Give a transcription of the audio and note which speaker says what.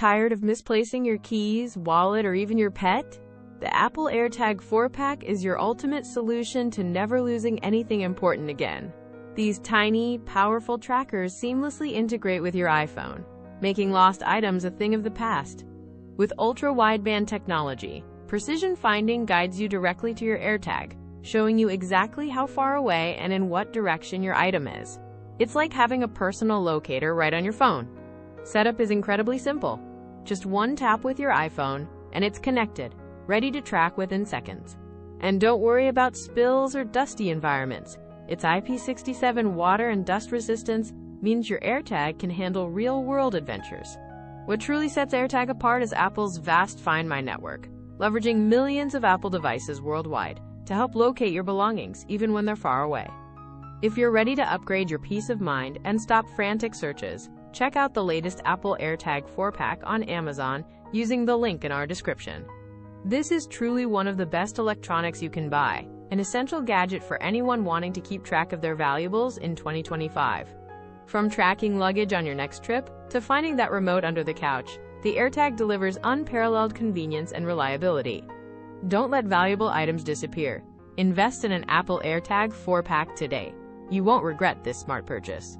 Speaker 1: Tired of misplacing your keys, wallet, or even your pet? The Apple AirTag 4-pack is your ultimate solution to never losing anything important again. These tiny, powerful trackers seamlessly integrate with your iPhone, making lost items a thing of the past. With ultra-wideband technology, precision finding guides you directly to your AirTag, showing you exactly how far away and in what direction your item is. It's like having a personal locator right on your phone. Setup is incredibly simple. Just one tap with your iPhone, and it's connected, ready to track within seconds. And don't worry about spills or dusty environments. Its IP67 water and dust resistance means your AirTag can handle real-world adventures. What truly sets AirTag apart is Apple's vast Find My network, leveraging millions of Apple devices worldwide to help locate your belongings even when they're far away. If you're ready to upgrade your peace of mind and stop frantic searches, check out the latest Apple AirTag 4-pack on Amazon using the link in our description. This is truly one of the best electronics you can buy, an essential gadget for anyone wanting to keep track of their valuables in 2025. From tracking luggage on your next trip to finding that remote under the couch, the AirTag delivers unparalleled convenience and reliability. Don't let valuable items disappear. Invest in an Apple AirTag 4-pack today. You won't regret this smart purchase.